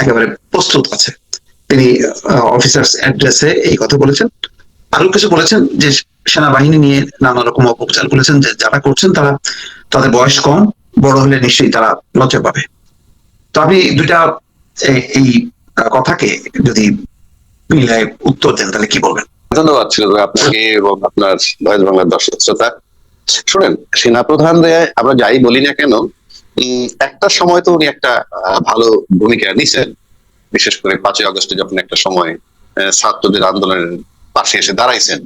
একেবারে প্রস্তুত আছে। তিনি অফিসার্স অ্যাড্রেসে এই কথা বলেছেন। আরো কিছু বলেছেন যে সেনাবাহিনী নিয়ে নানা রকম অপপ্রচার করেছেন, যে যারা করছেন তারা তাদের বয়স কম, বড় হলে নিশ্চয়ই তারা লজ্জা পাবে। তো আপনি দুইটা এই কথাকে যদি মিলায় উত্তর দেন তাহলে কি বলবেন? ধন্যবাদ ছিল আপনাকে এবং আপনার ভয়েস বাংলার দর্শক শ্রোতা। শুনেন, সেনাপ্রধান আমরা যাই বলি না কেন, একটা সময় তো উনি একটা ভালো ভূমিকা নিছেন। বিশেষ করে 5ই আগস্টে যখন একটা সময় ছাত্রদের আন্দোলনের পাশে এসে দাঁড়াইছেন।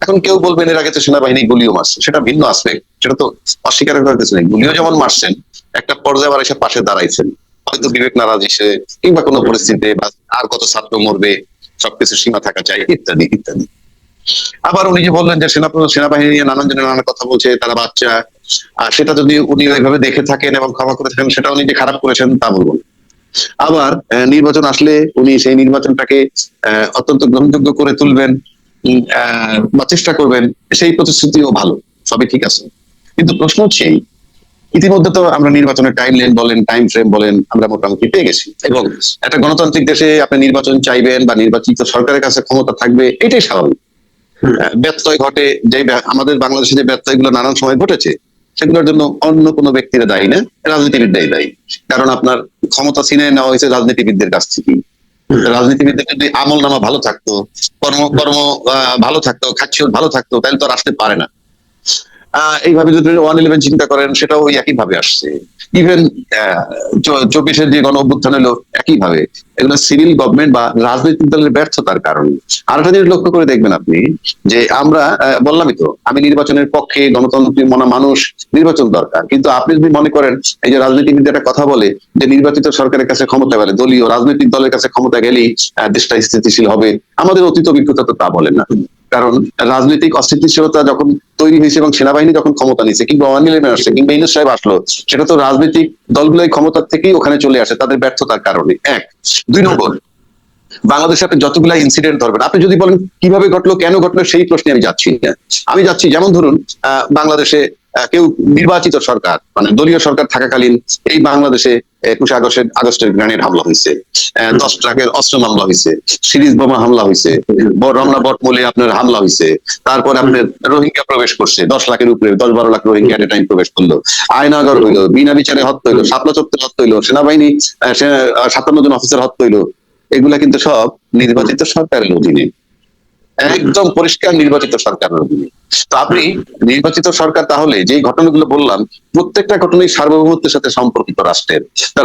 এখন কেউ বলবেন এর আগে তো সেনাবাহিনী গুলিও মারছে, সেটা ভিন্ন আসপেক্ট, সেটা তো অস্বীকার করার কিছু নেই। গুলিও যেমন মারছেন, একটা পর্যায়ে আবার এসে পাশে দাঁড়াইছেন, হয়তো বিবেক নারাজ এসে কিংবা কোনো পরিস্থিতিতে বা আর কত ছাত্র মরবে, সবকিছু সীমা থাকা চাই, ইত্যাদি ইত্যাদি। আবার উনি যে বললেন যে সেনাবাহিনী নিয়ে নানান জনের নানা কথা বলছে, তারা বাচ্চা, আর সেটা যদি উনি ওইভাবে দেখে থাকেন এবং ক্ষমা করে থাকেন, সেটা উনি যে খারাপ করেছেন তা বলবো। আবার নির্বাচন আসলে উনি সেই নির্বাচনটাকে অত্যন্ত গ্রহণযোগ্য করে তুলবেন বা চেষ্টা করবেন, সেই প্রতিশ্রুতিও ভালো, সবই ঠিক আছে। কিন্তু প্রশ্ন হচ্ছে, ইতিমধ্যে তো আমরা নির্বাচনের টাইম লাইন বলেন, টাইম ফ্রেম বলেন, আমরা মোটামুটি পেয়ে গেছি। এবং একটা গণতান্ত্রিক দেশে আপনি নির্বাচন চাইবেন বা নির্বাচিত সরকারের কাছে ক্ষমতা থাকবে, এটাই স্বাভাবিক। ব্যত্যয় ঘটে, যে আমাদের বাংলাদেশে যে ব্যত্যয়গুলো নানান সময় ঘটেছে, সেগুলোর জন্য অন্য কোনো ব্যক্তিরা দায়ী না, রাজনীতিবিদরাই দায়ী। কারণ আপনার ক্ষমতা ছিনিয়ে নেওয়া হয়েছে রাজনীতিবিদদের কাছ থেকে। রাজনীতিবিদদের যদি আমল নামা ভালো থাকতো, কর্ম কর্ম ভালো থাকতো, খাচ্ছিও ভালো থাকতো, তাহলে তো আর আসতে পারে না। এইভাবে যদি 111 চিন্তা করেন, সেটাও ওই একই ভাবে আসছে। ইভেন 24-এর যে গণ অভ্যুত্থান হলো একই ভাবে। এগুলো সিভিল গভর্নমেন্ট বা রাজনৈতিক দলের ব্যর্থতার কারণে। আর একটা জিনিস লক্ষ্য করে দেখবেন আপনি, যে আমরা বললামই তো, আমি নির্বাচনের পক্ষে, গণতন্ত্রের মনা মানুষ, নির্বাচন দরকার। কিন্তু আপনি যদি মনে করেন, এই যে রাজনীতিবিদ একটা কথা বলে যে নির্বাচিত সরকারের কাছে ক্ষমতা গেলে, দলীয় রাজনৈতিক দলের কাছে ক্ষমতা গেলেই দেশটা স্থিতিশীল হবে, আমাদের অতীত অভিজ্ঞতা তো তা বলে না। কারণ রাজনৈতিক অস্থিতিশীলতা যখন তৈরি হয়েছে এবং সেনাবাহিনী যখন ক্ষমতা নিচ্ছে, কিংবা 111 আসছে, কিংবা ইউনূস সাহেব আসলো, সেটা তো রাজনৈতিক দলগুলোই ক্ষমতার থেকেই ওখানে চলে আসে তাদের ব্যর্থতার কারণে। 2 নম্বর, বাংলাদেশে আপনি যতগুলা ইনসিডেন্ট ধরবেন, আপনি যদি বলেন কিভাবে ঘটলো, কেন ঘটলো, সেই প্রশ্নে আমি যাচ্ছি না। আমি যাচ্ছি, যেমন ধরুন বাংলাদেশে কেউ নির্বাচিত সরকার, মানে দলীয় সরকার থাকাকালীন এই বাংলাদেশে 21 আগস্টের গ্রেনেড হামলা হয়েছে, 10 ট্রাকের অস্ত্র মামলা হয়েছে, সিরিজ বোমা হামলা হয়েছে, রমনা বটমূলে আপনার হামলা হয়েছে, তারপর আপনার রোহিঙ্গা প্রবেশ করছে, 10 লাখের উপরে, 10-12 লাখ রোহিঙ্গা এট এ টাইম প্রবেশ করলো, আয়নাগর হইলো, বিনা বিচারে হত্যা হইলো, শাপলা চত্বরে হত্যা হইলো, সেনাবাহিনী 57 জন অফিসার হত্যা হইলো। এগুলা কিন্তু সব নির্বাচিত সরকারের অধীনে, একদম পরিষ্কার নির্বাচিত সরকারের অধীনে। তো আপনি নির্বাচিত সরকার, তাহলে যে ঘটনাগুলো বললাম, প্রত্যেকটা ঘটনাই সার্বভৌমত্বের সাথে সম্পর্কিত রাষ্ট্রের।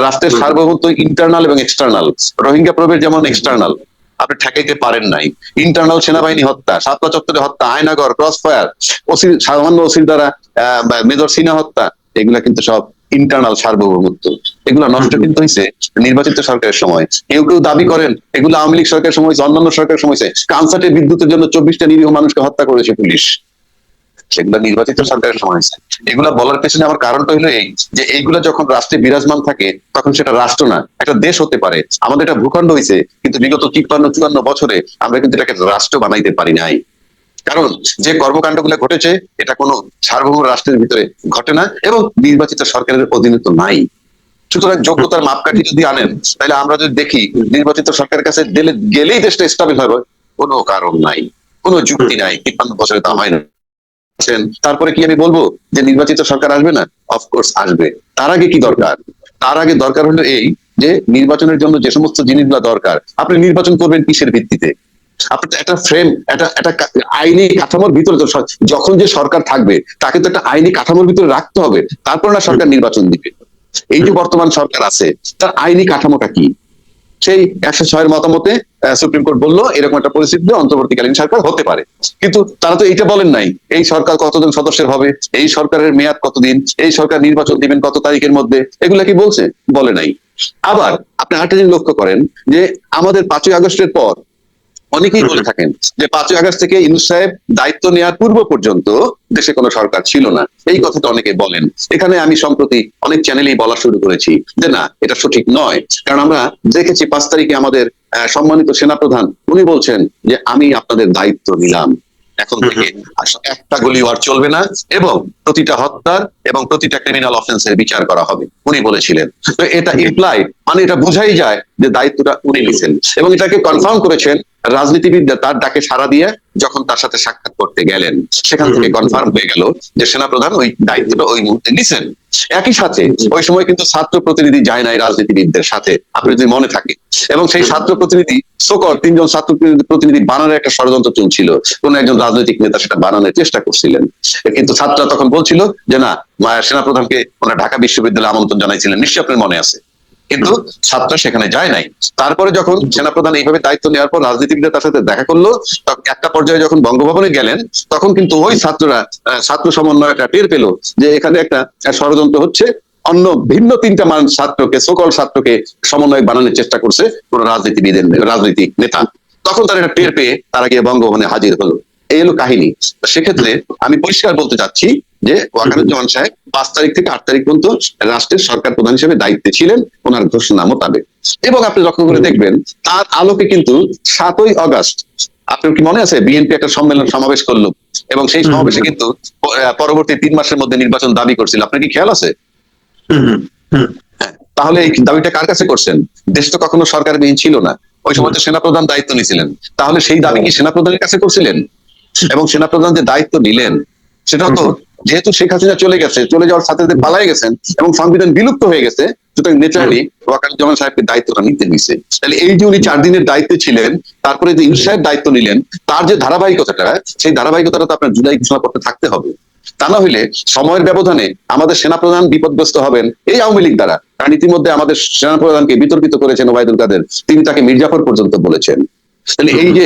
রাষ্ট্রের সার্বভৌমত্ব ইন্টারনাল এবং এক্সটার্নাল। রোহিঙ্গা প্রবেশ যেমন এক্সটার্নাল, আপনি ঠেকাইতে পারেন নাই। ইন্টারনাল সেনাবাহিনী হত্যা, শাপলা চত্বরে হত্যা, আয়নাগর, ক্রস ফায়ার, সামান্য ওসির দ্বারা মেজর সিনহা হত্যা, এগুলা কিন্তু সব ইন্টারনাল সার্বভৌমত্ব। এগুলো নষ্ট কিন্তু হয়েছে নির্বাচিত সরকারের সময়। কেউ কেউ দাবি করেন এগুলো আওয়ামী লীগ সরকারের সময়, অন্যান্য সরকারের সময় কানসার্টে বিদ্যুতের জন্য 24টা নিরীহ মানুষকে হত্যা করেছে পুলিশ, সেগুলো নির্বাচিত সরকারের সময় হয়েছে। এগুলা বলার পেছনে আমার কারণটা হলো এই, যে এইগুলা যখন রাষ্ট্রে বিরাজমান থাকে, তখন সেটা রাষ্ট্র না, একটা দেশ হতে পারে। আমাদের এটা ভূখণ্ড হয়েছে, কিন্তু বিগত 53-54 বছরে আমরা কিন্তু এটাকে রাষ্ট্র বানাইতে পারি নাই। কারণ যে কর্মকাণ্ড গুলো ঘটেছে, এটা কোনো সার্বভৌম রাষ্ট্রের ভিতরে ঘটে না এবং নির্বাচিত সরকারের অধীনে তো নাই। সুতরাং যোগ্যতার মাপকাঠি যদি আনেন, তাহলে আমরা যদি দেখি নির্বাচিত সরকারের কাছে গেলেই দেশটা স্টাবিল হবে, কোনো কারণ নাই, কোনো যুক্তি নাই। 53 বছরে তা হয় না। তারপরে কি আমি বলবো যে নির্বাচিত সরকার আসবে না? অফকোর্স আসবে। তার আগে কি দরকার? তার আগে দরকার হলো এই, যে নির্বাচনের জন্য যে সমস্ত জিনিসগুলো দরকার, আপনি নির্বাচন করবেন কিসের ভিত্তিতে? আপনার একটা ফ্রেম, একটা আইনি কাঠামোর ভিতরে তো, যখন যে সরকার থাকবে তাকে তো একটা আইনি কাঠামোর ভিতরে রাখতে হবে, তারপর না সরকার নির্বাচন দিবে। এই যে বর্তমান সরকার আছে, তার আইনি কাঠামোটা কি? সেই 106-এর মতামতে সুপ্রিম কোর্ট বললো এরকম একটা পরিস্থিতিতে অন্তর্বর্তীকালীন সরকার হতে পারে। কিন্তু তারা তো এইটা বলেন নাই, এই সরকার কতজন সদস্যের হবে, এই সরকারের মেয়াদ কতদিন, এই সরকার নির্বাচন দিবেন কত তারিখের মধ্যে, এগুলা কি বলছে? বলে নাই। আবার আপনি আরেকটা জিনিস লক্ষ্য করেন, যে আমাদের 5ই আগস্টের পর অনেকেই বলে থাকেন যে 5ই আগস্ট থেকে ইউনূস সাহেব দায়িত্ব নেওয়ার পূর্ব পর্যন্ত দেশে কোনো সরকার ছিল না। এই কথাটা অনেকে বলেন। এখানে আমি সম্প্রতি অনেক চ্যানেলেই বলা শুরু করেছি যে না, এটা সঠিক নয়। কারণ আমরা দেখেছি 5 তারিখে আমাদের সম্মানিত সেনাপ্রধান উনি বলছেন যে আমি আপনাদের দায়িত্ব নিলাম। এখন থেকে একটা গুলিও আর চলবে না, এবং প্রতিটা হত্যার এবং প্রতিটা ক্রিমিনাল অফেন্সের বিচার করা হবে, উনি বলেছিলেন। তো এটা ইমপ্লাই, মানে এটা বোঝাই যায় যে দায়িত্বটা উনি নিছেন, এবং এটাকে কনফার্ম করেছেন রাজনীতিবিদরা তার ডাকে সাড়া দিয়ে যখন তার সাথে সাক্ষাৎ করতে গেলেন, সেখান থেকে কনফার্ম হয়ে গেল যে সেনাপ্রধান ওই দায়িত্বটা ওই মুহূর্তে নিছেন। একই সাথে ওই সময় কিন্তু ছাত্র প্রতিনিধি যায় নাই রাজনীতিবিদদের সাথে, আপনি যদি মনে থাকে, এবং সেই ছাত্র প্রতিনিধি সকল 3 জন ছাত্র প্রতিনিধি বানানোর একটা ষড়যন্ত্র চলছিল, কোন একজন রাজনৈতিক নেতা সেটা বানানোর চেষ্টা করছিলেন, কিন্তু ছাত্ররা তখন বলছিল যে না, সেনাপ্রধানকে ওনারা ঢাকা বিশ্ববিদ্যালয়ে আমন্ত্রণ জানাইছিলেন, নিশ্চয়ই আপনার মনে আছে, কিন্তু ছাত্ররা সেখানে যায় নাই। তারপরে যখন সেনাপ্রধান এইভাবে দায়িত্ব নেওয়ার পর রাজনীতিবিদরা তার সাথে দেখা করলো, একটা পর্যায়ে যখন বঙ্গভবনে গেলেন, তখন কিন্তু ওই ছাত্ররা, ছাত্র সমন্বয়করা টের পেল যে এখানে একটা ষড়যন্ত্র হচ্ছে, অন্য ভিন্ন 3টা মানুষ ছাত্রকে, সকল ছাত্রকে সমন্বয়ক বানানোর চেষ্টা করছে কোন রাজনৈতিক নেতা। তখন তারা এটা টের পেয়ে তারা গিয়ে বঙ্গভবনে হাজির হলো। এই হলো কাহিনী। সেক্ষেত্রে আমি পরিষ্কার বলতে চাচ্ছি যে ওয়াকারুজ্জামান সাহেব 5 তারিখ থেকে 8 তারিখ পর্যন্ত রাষ্ট্রের সরকার প্রধান হিসেবে দায়িত্বে ছিলেন ওনার ঘোষণা মোতাবেক, এবং আপনি লক্ষ্য করে দেখবেন তার আলোকে কিন্তু 7ই আগস্ট, আপনার কি মনে আছে, বিএনপি একটা সমাবেশ করলো, এবং সেই সমাবেশে কিন্তু পরবর্তী 3 মাসের মধ্যে নির্বাচন দাবি করছিল, আপনার কি খেয়াল আছে? তাহলে এই দাবিটা কার কাছে করছেন? দেশ তো কখনো সরকারবিহীন ছিল না, ওই সময় তো সেনাপ্রধান দায়িত্ব নিয়েছিলেন। তাহলে সেই দাবি কি সেনাপ্রধানের কাছে করছিলেন? এবং সেনাপ্রধান যে দায়িত্ব নিলেন সেটা তো, যেহেতু শেখ হাসিনা চলে গেছে, চলে যাওয়ার সাথে সাথে পালাই গেছেন এবং সংবিধান বিলুপ্ত হয়ে গেছে, সুতরাং ন্যাচারালি ওয়াকারুজ্জামান সাহেবকে দায়িত্বটা নিতে নিছে। তাহলে এই যে উনি 4 দিনের দায়িত্বে ছিলেন, তারপরে যে ইউনূস সাহেব দায়িত্ব নিলেন, তার যে ধারাবাহিকতাটা, সেই ধারাবাহিকতাটা তো আপনার জুলাই ঘোষণাপত্রে থাকতে হবে। তা না হইলে সময়ের ব্যবধানে আমাদের সেনাপ্রধান বিপদগ্রস্ত হবেন এই আওয়ামী লীগ দ্বারা। কারণ ইতিমধ্যে আমাদের সেনাপ্রধানকে বিতর্কিত করেছেন ওবায়দুল কাদের, তিনি তাকে মির্জাফর পর্যন্ত বলেছেন। তাহলে এই যে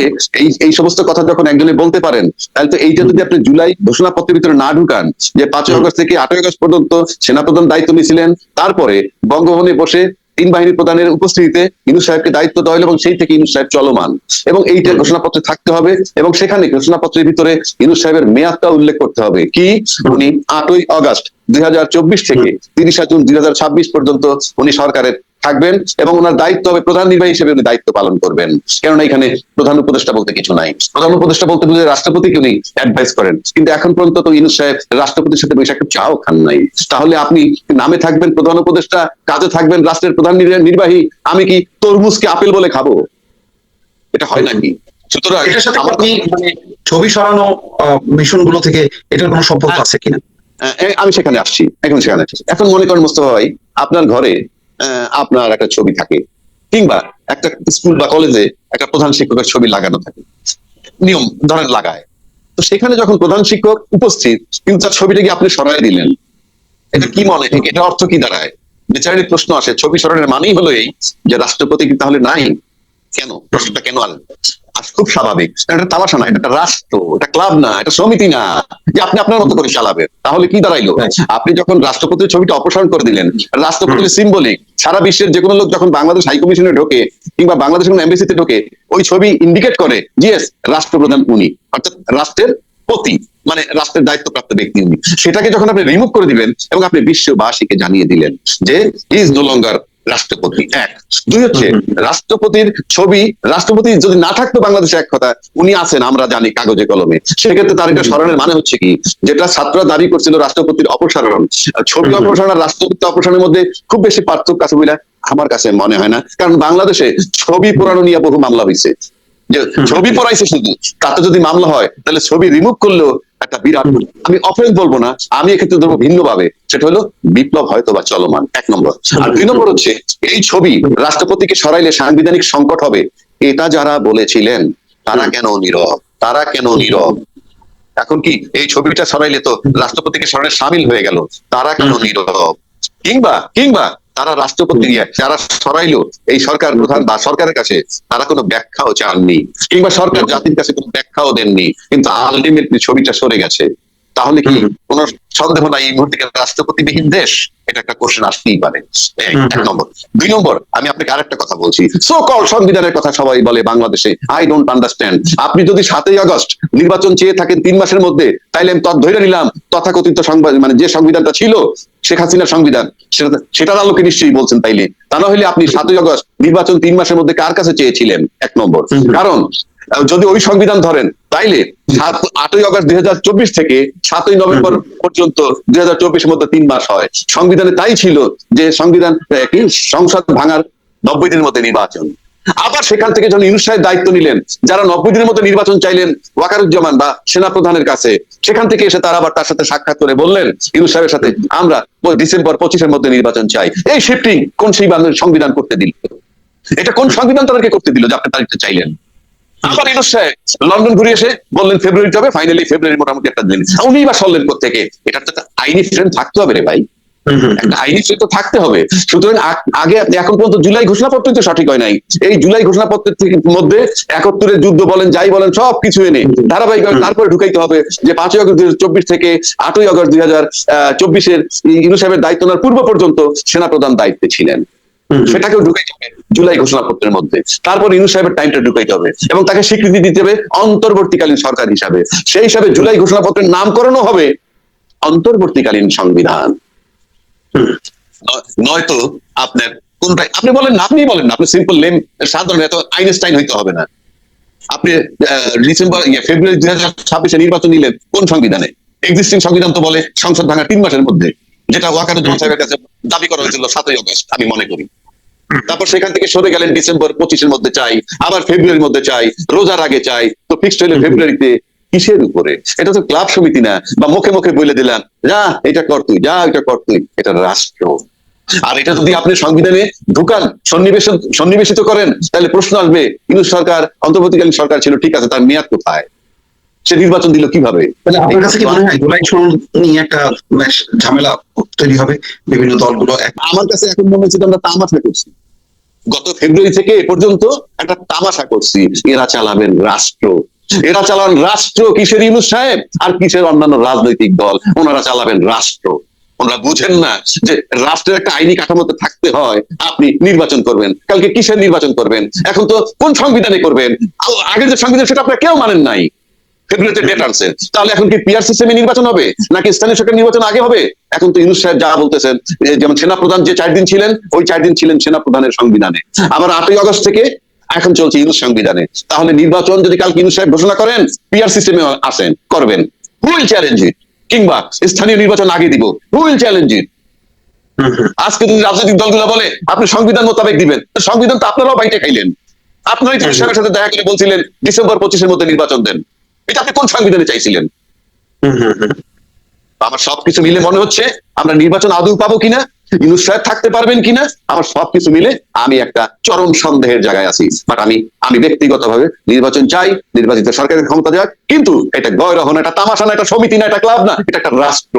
এই সমস্ত কথা যখন একজনে বলতে পারেন, তাহলে তো এইটা যদি আপনি জুলাই ঘোষণাপত্রের ভিতরে না ঢুকান, যে 5ই আগস্ট থেকে 8ই আগস্ট পর্যন্ত সেনাপ্রধান দায়িত্ব নিয়েছিলেন, তারপরে বঙ্গভবনে বসে 3 বাহিনী প্রধানের উপস্থিতিতে ইউনূস সাহেবকে দায়িত্ব দেওয়া হলো, এবং সেই থেকে ইউনূস সাহেব চলমান, এবং এইটা ঘোষণাপত্রে থাকতে হবে, এবং সেখানে ঘোষণাপত্রের ভিতরে ইউনূস সাহেবের মেয়াদটা উল্লেখ করতে হবে, কি উনি 8ই আগস্ট 2024 থেকে 30 জুন 2026 পর্যন্ত উনি সরকারের থাকবেন, এবং ওনার দায়িত্ব হবে প্রধান নির্বাহী হিসেবে উনি দায়িত্ব পালন করবেন। কেননা এখানে প্রধান উপদেষ্টা বলতে কিছু নাই, প্রধান উপদেষ্টা বলতে বুঝে রাষ্ট্রপতিকে উনি অ্যাডভাইস করেন, কিন্তু এখন পর্যন্ত তো ইউনূস সাহেব রাষ্ট্রপতির সাথে বসে একটা চাও খান নাই। তাহলে আপনি নামে থাকবেন প্রধান উপদেষ্টা, কাজে থাকবেন রাষ্ট্রের প্রধান নির্বাহী, আমি কি তরমুজকে আপেল বলে খাবো? এটা হয় নাকি? সুতরাং এটার সাথে আপনি মানে ছবি সরানো মিশন গুলো থেকে এটার কোনো সম্পর্ক আছে কিনা? আমি সেখানে আসছি, এখন মনে করেন মোস্তফা ভাই, আপনার ঘরে আপনার একটা ছবি থাকে, কিংবা একটা স্কুল বা কলেজে একটা প্রধান শিক্ষকের ছবি লাগানো থাকে, নিয়ম ধরেন লাগায়, তো সেখানে যখন প্রধান শিক্ষক উপস্থিত কিন্তু তার ছবিটা কি আপনি সরাই দিলেন, এটা কি মনে, এটা অর্থ কি দাঁড়ায়? ন্যাচারালি প্রশ্ন আসে, ছবি সরানোর মানেই হলো এই যে রাষ্ট্রপতি কি তাহলে নাই? কেন প্রশ্নটা কেন আনলেন? খুব স্বাভাবিক, এটা তামাশা না, এটা রাষ্ট্র, এটা ক্লাব না, এটা সমিতি না যে আপনি আপনার মতো করে চালাবেন। তাহলে কি দাঁড়াইলো? আপনি যখন রাষ্ট্রপতির ছবিটা অপসারণ করে দিলেন, রাষ্ট্রপতির সিম্বলিক, সারা বিশ্বের যে কোনো লোক যখন বাংলাদেশ হাই কমিশনে ঢোকে কিংবা বাংলাদেশের কোনো এমবেসিতে ঢোকে, ওই ছবি ইন্ডিকেট করে জিএস রাষ্ট্রপ্রধান উনি, অর্থাৎ রাষ্ট্রের প্রতি, মানে রাষ্ট্রের দায়িত্বপ্রাপ্ত ব্যক্তি উনি। সেটাকে যখন আপনি রিমুভ করে দিবেন এবং আপনি বিশ্ববাসীকে জানিয়ে দিলেন যে হি ইজ নো লঙ্গার রাষ্ট্রপতি, 1। 2 হচ্ছে রাষ্ট্রপতির ছবি, রাষ্ট্রপতি যদি না থাকতো বাংলাদেশে, এক কথা উনি আছেন আমরা জানি কাগজে কলমে, সেক্ষেত্রে তার এটা স্মরণের মানে হচ্ছে কি, যেটা ছাত্ররা দাবি করছিল রাষ্ট্রপতির অপসারণ, ছবি অপসারণ আর রাষ্ট্রপতি অপসারণের মধ্যে খুব বেশি পার্থক্য আছে বলে আমার কাছে মনে হয় না। কারণ বাংলাদেশে ছবি পোড়ানো নিয়ে বহু মামলা হয়েছে, যে ছবি পড়াইছে শুধু, তাতে যদি মামলা হয় তাহলে ছবি রিমুভ করলেও একটা বিরাট, আমি অফেন্স বলবো না, আমি এক্ষেত্রে ধরবো ভিন্নভাবে, সেটা হলো বিপ্লব হয়তো বা চলমান, 1 নম্বর। আর 2 নম্বর হচ্ছে এই ছবি রাষ্ট্রপতিকে সরাইলে সাংবিধানিক সংকট হবে, এটা যারা বলেছিলেন তারা কেন নীরব? এখন কি এই ছবিটা সরাইলে তো রাষ্ট্রপতিকে সরানো সামিল হয়ে গেল, তারা কেন নীরব? কিংবা তারা রাষ্ট্রপতি যারা সরাইলো এই সরকার প্রধান বা সরকারের কাছে তারা কোনো ব্যাখ্যাও চাননি, কিংবা সরকার জাতির কাছে কোনো ব্যাখ্যাও দেননি, কিন্তু আলটিমেটলি ছবিটা সরে গেছে। তাহলে কি কোন সন্দেহ নাই এই মুহূর্তে রাষ্ট্রপতিবিহীন দেশ? এটা একটা কোশ্চেন আসতেই পারে, 1 নম্বর। 2 নম্বর, আমি আপনাকে আরেকটা কথা বলছি, সো কল সংবিধানের কথা সবাই বলে বাংলাদেশে, আই ডোন্ট আন্ডারস্ট্যান্ড। আপনি যদি 7ই আগস্ট নির্বাচন চেয়ে থাকেন 3 মাসের মধ্যে, তাইলে আমি ধরে নিলাম তথাকথিত মানে যে সংবিধানটা ছিল শেখ হাসিনার সংবিধান, সেটার আলোকে নিশ্চয়ই বলছেন তাইলে। তা না হলে আপনি 7ই আগস্ট নির্বাচন 3 মাসের মধ্যে কার কাছে চেয়েছিলেন? 1 নম্বর। কারণ যদি ওই সংবিধান ধরেন তাইলে 8ই আগস্ট 2024 থেকে 7ই নভেম্বর পর্যন্ত 2024 মধ্যে 3 মাস হয়। সংবিধানে তাই ছিল যে সংবিধান কি সংসদ ভাঙার 90 দিনের মধ্যে নির্বাচন। আবার সেখান থেকে যখন ইউনূস সাহেব দায়িত্ব নিলেন, যারা 90 দিনের মধ্যে নির্বাচন চাইলেন ওয়াকারুজ্জামান বা সেনাপ্রধানের কাছে, সেখান থেকে এসে তারা আবার তার সাথে সাক্ষাৎ করে বললেন ইউনূস সাহেবের সাথে, আমরা ডিসেম্বর 25-এর মধ্যে নির্বাচন চাই। এই শিফটিং কোন সেই সংবিধান করতে দিল? এটা কোন সংবিধান তাদেরকে করতে দিল যে আপনি তারিখটা চাইলেন? আবার ইউনূস সাহেব লন্ডন ঘুরে এসে বললেন ফেব্রুয়ারিতে হবে, ফাইনালি ফেব্রুয়ারি মোটামুটি একটা দিন। উনি বা সরলেন কোত্থেকে? এটা তো একটা আইনি ফ্রেম থাকতে হবে রে ভাই, একটা আইনি ফ্রেম তো থাকতে হবে। সুতরাং আগে এখন পর্যন্ত জুলাই ঘোষণাপত্র তো সঠিক হয় নাই। এই জুলাই ঘোষণাপত্রের মধ্যে 71-এর যুদ্ধ বলেন, যাই বলেন, সবকিছু এনে ধারাবাহিকভাবে তারপরে ঢুকাইতে হবে যে 5ই আগস্ট 2024 থেকে 8ই আগস্ট 2024-এর ইউনূস সাহেবের দায়িত্ব নেওয়ার পূর্ব পর্যন্ত সেনাপ্রধান দায়িত্বে ছিলেন। সেটাকেও ঢুকাইতে হবে জুলাই ঘোষণাপত্রের মধ্যে। তারপর ইউনূস সাহেবের টাইমটা ঢুকাইতে হবে এবং তাকে স্বীকৃতি দিতে হবে অন্তর্বর্তীকালীন সরকার হিসাবে। সেই হিসাবে জুলাই ঘোষণাপত্রের নামকরণও হবে অন্তর্বর্তীকালীন সংবিধান। নয়তো আপনার কোনটাই আপনি বলেন না, আপনি বলেন না, আপনি সিম্পল নেম সাধারণ এত আইনস্টাইন হইতে হবে না। আপনি ফেব্রুয়ারি 2026-এ নির্বাচন নিলেন কোন সংবিধানে? এক্সিস্টিং সংবিধান তো বলে সংসদ ভাঙা 3 মাসের মধ্যে, যেটা ওয়াকারুজ্জামান সাহেবের কাছে দাবি করা হয়েছিল 7ই আগস্ট আমি মনে করি। তারপর সেখান থেকে সরে গেলেন ডিসেম্বর 25-এর মধ্যে চাই, আবার ফেব্রুয়ারির মধ্যে চাই, রোজার আগে চাই। তো ফিক্সড হইলো ফেব্রুয়ারিতে। কিসের উপরে? এটা তো ক্লাব সমিতি না, বা মুখে মুখে বলে দিলাম যা এটা কর তুই, যা এটা কর তুই। এটা রাষ্ট্র। আর এটা যদি আপনি সংবিধানে ঢুকান, সন্নিবেশিত করেন, তাহলে প্রশ্ন আসবে ইউনূস সরকার অন্তর্বর্তীকালীন সরকার ছিল, ঠিক আছে, তার মেয়াদ কোথায়? সে নির্বাচন দিল কিভাবে? আপনার কাছে কি মনে হয় জুলাই সনদ নিয়ে একটা ঝামেলা তৈরি হবে বিভিন্ন দলগুলো? আমার কাছে এখন মনে হচ্ছে আমরা তামাশা করছি। গত ফেব্রুয়ারি থেকে এ পর্যন্ত একটা তামাশা করছি। এরা চালাবেন রাষ্ট্র, এরা চালান রাষ্ট্র। কিসের ইউনূস সাহেব আর কিসের অন্যান্য রাজনৈতিক দল, ওনারা চালাবেন রাষ্ট্র। ওনারা বুঝেন না যে রাষ্ট্রের একটা আইনি কাঠামোতে থাকতে হয়। আপনি নির্বাচন করবেন, কালকে কিসের নির্বাচন করবেন? এখন তো কোন সংবিধানে করবেন? আগের যে সংবিধান সেটা আপনারা কেউ মানেন নাই। ফেব্রুয়ারিতে ডেট আনছে, তাহলে এখন কি পিআর সিস্টেমে নির্বাচন হবে নাকি স্থানীয় সরকার নির্বাচন আগে হবে? এখন তো ইউনূস সাহেব যা বলতেছেন, যেমন সেনাপ্রধান যে 4 দিন ছিলেন, ওই 4 দিন ছিলেন সেনাপ্রধানের সংবিধানে, আবার 8ই আগস্ট থেকে এখন চলছে ইউনূস সংবিধানে। তাহলে নির্বাচন যদি কালকে ইউনূস সাহেব ঘোষণা করেন পিআর সিস্টেমে আসেন, করবেন, হু উইল চ্যালেঞ্জ ইট? কিংবা স্থানীয় নির্বাচন আগে দিব, হু উইল চ্যালেঞ্জ ইট? আজকে যদি রাজনৈতিক দলগুলো বলে আপনি সংবিধান মোতাবেক দিবেন, সংবিধান তো আপনারাও বাইটে খাইলেন। আপনারাই ইউনূস সাহেবের সাথে দেখা করে বলছিলেন ডিসেম্বর 25-এর মধ্যে নির্বাচন দেন। এটা আপনি কোন সংবিধানে চাইছিলেন? আমার সবকিছু মিলে মনে হচ্ছে আমরা নির্বাচন আদৌ পাবো কিনা, ইউনূস সাহেব থাকতে পারবেন কিনা, আমার সবকিছু মিলে আমি একটা চরম সন্দেহের জায়গায় আছি। বাট আমি ব্যক্তিগতভাবে নির্বাচন চাই, নির্বাচিত সরকারের ক্ষমতা যাক, কিন্তু এটা গয়রহ না, এটা তামাশা না, এটা সমিতি না, এটা ক্লাব না, এটা একটা রাষ্ট্র।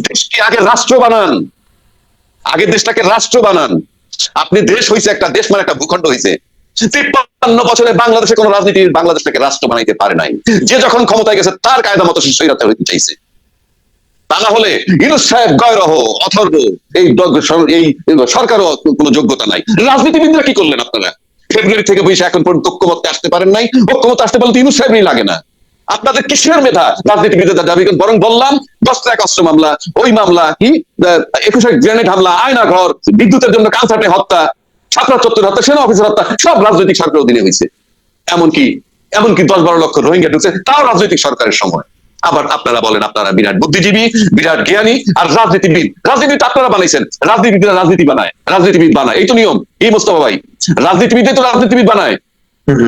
দেশকে আগে রাষ্ট্র বানান, আগে দেশটাকে রাষ্ট্র বানান। আপনি দেশ হইছে একটা, দেশ মানে একটা ভূখণ্ড হইছে। 53 বছরে বাংলাদেশে কোন রাজনীতি বাংলাদেশটাকে রাষ্ট্র বানাইতে পারে নাই। যে যখন ক্ষমতায় গেছে তার কায়দা মতো স্বৈরাচার হইতে চাইছে। তা না হলে ইউনূস সাহেব গয়রহ, অথর্ব, এই সরকারও কোনো যোগ্যতা নাই। রাজনীতিবিদরা কি করলেন আপনারা? ফেব্রুয়ারি থেকে বসে এখন পর্যন্ত ঐক্যমত্যে আসতে পারেন নাই। ঐক্যমত্যে আসতে পারলে ইউনূস সাহেবই লাগে না। আপনাদের কিসের মেধা রাজনীতিবিদদের দাবি? বরং বললাম 10 ট্রাক অস্ত্র মামলা, ওই মামলা কি 21 গ্রেনেড হামলা, আয়না ঘর, বিদ্যুতের জন্য কানসার্টে হত্যা, ছাত্র চত্বর হত্যা, সেনা অফিসার হত্যা, সব রাজনৈতিক সরকারের অধীনে হয়েছে। এমনকি 10-12 লক্ষ রোহিঙ্গা ঢুকছে, তাও রাজনৈতিক সরকারের সময়। আবার আপনারা বলেন আপনারা বিরাট বুদ্ধিজীবী, বিরাট জ্ঞানী, আর রাজনীতিবিদ। রাজনীতি আপনারা বানাইছেন, রাজনীতিবিদরা রাজনীতি বানায়, রাজনীতিবিদ বানায়, এই তো নিয়ম। এই মোস্তফা ভাই, রাজনীতিবিদই তো রাজনীতিবিদ বানায়।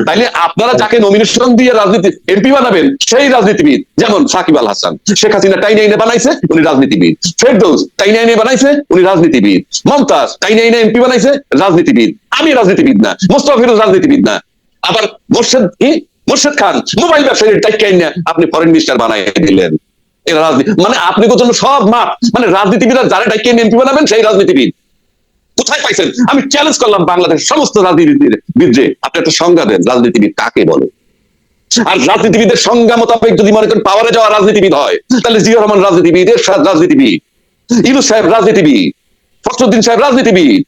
তাইলে আপনারা যাকে নমিনেশন দিয়ে রাজনীতি এমপি বানাবেন সেই রাজনীতিবিদ। যেমন সাকিব আল হাসান, শেখ হাসিনা টাইনে এনে বানাইছে, উনি রাজনীতিবিদ। ফেরদৌস টাইনে এনে বানাইছে, উনি রাজনীতিবিদ। মমতাজ টাইনে এনে এমপি বানাইছে, রাজনীতিবিদ। আমি রাজনীতিবিদ না, মোস্তফা ফিরোজ রাজনীতিবিদ না। আবার মোর্শেদ খান মোবাইল ব্যবসায়ীর টাইকাই না আপনি ফরেন মিনিস্টার বানাই দিলেন। এরা রাজনীতি মানে আপনি জন্য সব মাপ, মানে রাজনীতিবিদরা যারা টাইকে এমপি বানাবেন সেই রাজনীতিবিদ। কোথায় পাইছেন? আমি চ্যালেঞ্জ করলাম বাংলাদেশের সমস্ত রাজনীতিবিদ, আপনি একটা সংজ্ঞা দেন রাজনীতিবিদ কাকে বলে। আর রাজনীতিবিদের সংজ্ঞা মোতাবেক যদি মনে করেন পাওয়ারে যাওয়া রাজনীতিবিদ হয়, তাহলে জিয়াউর রহমান রাজনীতিবিদ, এরশাদ রাজনীতিবিদ, ইউনূস সাহেব রাজনীতিবিদ, ফখরুদ্দিন সাহেব রাজনীতিবিদ।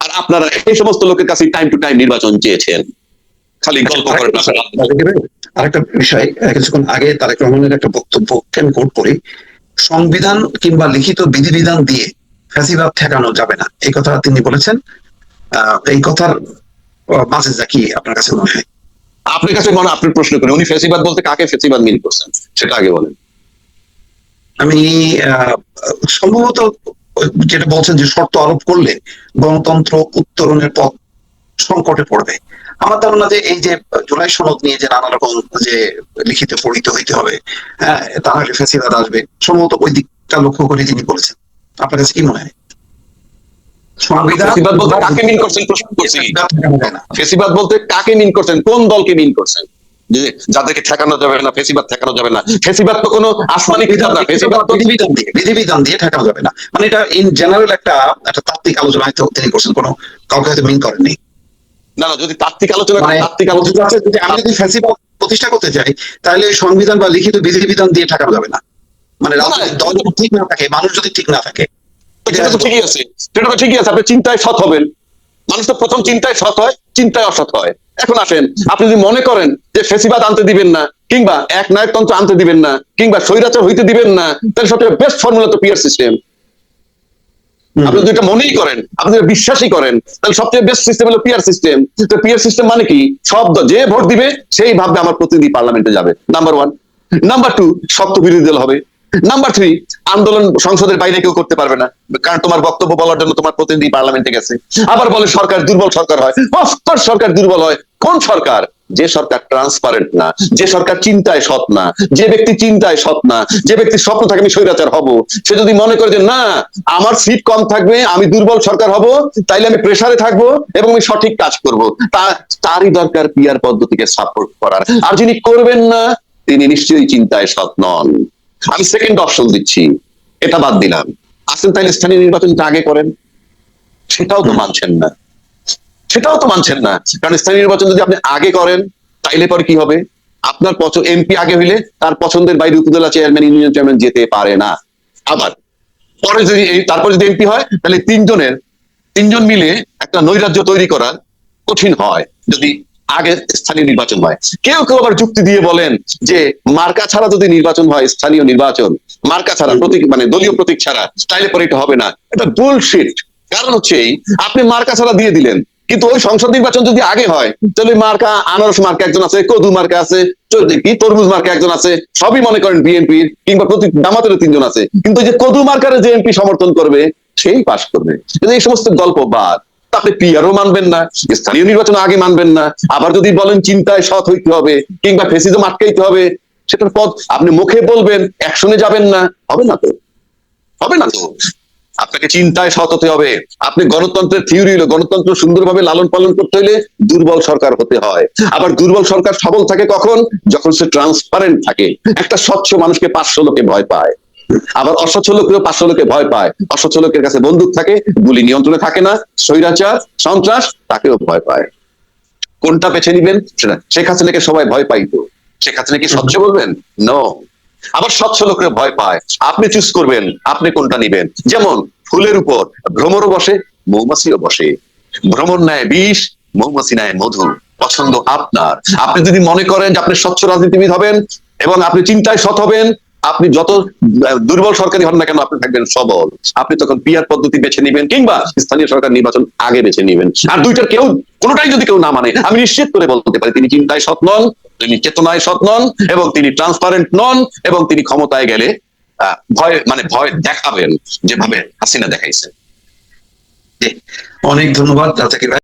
আর আপনারা এই সমস্ত লোকের কাছে টাইম টু টাইম নির্বাচন চেয়েছেন, খালি গল্প করেন। আরেকটা বিষয়, কিছুক্ষণ আগে তারেক রহমানের একটা বক্তব্য কোট করি, সংবিধান কিংবা লিখিত বিধিবিধান দিয়ে ফ্যাসিবাদ ঠেকানো যাবে না, এই কথা তিনি বলেছেন। এই কথার মেসেজটা কি আপনার কাছে মনে হয়? আপনার কাছে মনে আপনার প্রশ্ন করি, উনি ফেসিবাদ বলতে কাকে ফেসিবাদ মিন করছেন সেটা আগে বলেন। আমি সম্ভবত যেটা বলছেন যে শর্ত আরোপ করলে গণতন্ত্র উত্তরণের পথ সংকটে পড়বে, আমার ধারণা যে এই যে জুলাই সনদ নিয়ে যে নানা রকম যে লিখিত পড়িত হইতে হবে, হ্যাঁ, তা নাহলে ফেসিবাদ আসবে, সম্ভবত ওই দিকটা লক্ষ্য করে তিনি বলেছেন। আপনার কাছে কি মনে হয়? সংবিধান ফেসিবাদ বলতে কাকে মিন করছেন প্রশ্ন করছি। যায় না। ফেসিবাদ বলতে কাকে মিন করছেন, কোন দলকে মিন করছেন? যে যাদেরকে ঠেকানো যাবে না, ফেসিবাদ ঠেকানো যাবে না। ফেসিবাদ তো কোনো আসমানি কিতাব না, ফেসিবাদ তো বিধিবিধান দিয়ে ঠেকানো যাবে না, মানে এটা ইন জেনারেল একটা তাত্ত্বিক আলোচনা হয়তো তিনি করছেন, কোনো কাউকে হয়তো মিন করেননি। না না, যদি তাত্ত্বিক আলোচনা মানে তাত্ত্বিক আলোচনা যদি আমি যদি ফ্যাসিবাদ প্রতিষ্ঠা করতে চাই, তাহলে সংবিধান বা লিখিত বিধিবিধান দিয়ে ঠেকানো যাবে না। মানে রাজনৈতিক দল যদি ঠিক না থাকে, মানুষ যদি ঠিক না থাকে, সেটা তো ঠিকই আছে, সেটা তো ঠিকই আছে। আপনি চিন্তায় সৎ হবেন, মানুষ তো প্রথম চিন্তায় সৎ হয়, চিন্তায় অসৎ হয়। এখন আসেন, আপনি যদি মনে করেন যে ফেসিবাদ আনতে দিবেন না, কিংবা এক নায়কতন্ত্র আনতে দিবেন না, কিংবা স্বৈরাচার হইতে দিবেন না, তাহলে সবচেয়ে বেস্ট ফর্মুলা তো পিয়ার সিস্টেম। আপনি যদি এটা মনেই করেন, আপনি যদি বিশ্বাসই করেন, তাহলে সবচেয়ে বেস্ট সিস্টেম হলো পিয়ার সিস্টেম। তো পিয়ার সিস্টেম মানে কি? যে ভোট দিবে সেই ভাববে আমার প্রতিনিধি পার্লামেন্টে যাবে, নাম্বার ওয়ান। নাম্বার টু, শক্ত বিরোধী দল হবে। নাম্বার থ্রি, আন্দোলন সংসদের বাইরে কেউ করতে পারবে না, কারণ তোমার বক্তব্য বলার জন্য তোমার প্রতিনিধি পার্লামেন্টে গেছে। আবার বলে সরকার দুর্বল সরকার হয়, অফকোর্স সরকার দুর্বল হয়। কোন সরকার? যে সরকার ট্রান্সপারেন্ট না, যে সরকার চিন্তায় সৎ না, যে ব্যক্তি চিন্তায় সৎ না, যে ব্যক্তির স্বপ্ন থাকে আমি স্বৈরাচার হব, সে যদি মনে করে যে না আমার সিট কম থাকবে, আমি দুর্বল সরকার হব, তাইলে আমি প্রেসারে থাকবো এবং আমি সঠিক কাজ করব, তারই দরকার পিয়ার পদ্ধতিকে সাপোর্ট করার। আর যিনি করবেন না, তিনি নিশ্চয়ই চিন্তায় সৎ নন। আমি সেকেন্ড অপশন দিচ্ছি, এটা বাদ দিলাম। আসেন তাইলে স্থানীয় নির্বাচনটা আগে করেন, সেটাও তো মানছেন না, সেটাও তো মানছেন না। কারণ স্থানীয় নির্বাচন যদি আপনি আগে করেন, তাইলে পরে কি হবে? আপনার এমপি আগে হইলে তার পছন্দের বাইরে উপজেলা চেয়ারম্যান, ইউনিয়ন চেয়ারম্যান যেতে পারে না। আবার পরে যদি তারপর যদি এমপি হয়, তাহলে তিনজন মিলে একটা নৈরাজ্য তৈরি করা কঠিন হয় যদি আগে স্থানীয় নির্বাচন হয়। কেউ কেউ আবার যুক্তি দিয়ে বলেন যে মার্কা ছাড়া যদি নির্বাচন হয়, স্থানীয় নির্বাচন মার্কা ছাড়া, প্রতীক মানে দলীয় প্রতীক ছাড়া, তাইলে পরে এটা হবে না। এটা বুলশিট। কারণ হচ্ছে আপনি মার্কা ছাড়া দিয়ে দিলেন, কিন্তু ওই সংসদ নির্বাচন যদি আগে হয়, তাহলে মার্কা আনারস মার্কা একজন আছে, কদু মার্কা আছে, কি তরমুজ মার্কা একজন আছে, সবই মনে করেন বিএনপির, কিংবা প্রতীক জামাতেরও তিনজন আছে, কিন্তু যে কদু মার্কারে যে এমপি সমর্থন করবে সেই পাশ করবে। কিন্তু এই সমস্ত গল্প বাদ। আপনি পিয়ারও মানবেন না, স্থানীয় নির্বাচন আগে মানবেন না, আবার যদি বলেন চিন্তায় সৎ হইতে হবে, কিংবা ফেসিজম আটকাইতে হবে, সেটার পথ আপনি মুখে বলবেন, অ্যাকশনে যাবেন না, হবে না তো, হবে না তো। আপনাকে চিন্তায় সৎ হতে হবে। আপনি গণতন্ত্রের থিওরি হলো, গণতন্ত্র সুন্দরভাবে লালন পালন করতে হলে দুর্বল সরকার হতে হয়। আবার দুর্বল সরকার সবল থাকে কখন? যখন সে ট্রান্সপারেন্ট থাকে। একটা স্বচ্ছ মানুষকে 500 লোকে ভয় পায়, আবার অস্বচ্ছ লোকেও 500 লোকে ভয় পায়। অস্বচ্ছ লোকের কাছে বন্দুক থাকে, গুলি নিয়ন্ত্রণে থাকে না, স্বৈরাচার সন্ত্রাস তাকেও ভয় পায়। কোনটা বেছে নিবেন? সেটা শেখ হাসিনাকে সবাই ভয় পাইতো, শেখ হাসিনাকে স্বচ্ছ বলবেন? নো। আবার স্বচ্ছ লোকের ভয় পায়। আপনি চুজ করবেন আপনি কোনটা নিবেন। যেমন ফুলের উপর ভ্রমরও বসে, মৌমাছিও বসে। ভ্রমর নেয় বিষ, মৌমাছি নেয় মধু, পছন্দ আপনার। আপনি যদি মনে করেন যে আপনি স্বচ্ছ রাজনীতিবিদ হবেন এবং আপনি চিন্তায় সৎ হবেন, আপনি যত দুর্বল সরকারি হন না কেন, আপনি থাকবেন সবল। আপনি তখন পিয়ার পদ্ধতি বেছে নিবেন, কিংবা স্থানীয় সরকার নির্বাচন আগে বেছে নিবেন। আর দুইটার কোনোটাই যদি কেউ না মানে, আমি নিশ্চিত করে বলতে পারি তিনি চিন্তায় সৎ নন, তিনি চেতনায় সৎ নন, এবং তিনি ট্রান্সপারেন্ট নন, এবং তিনি ক্ষমতায় গেলে ভয় দেখাবেন যেভাবে হাসিনা দেখাইছে। অনেক ধন্যবাদ জাকির ভাই।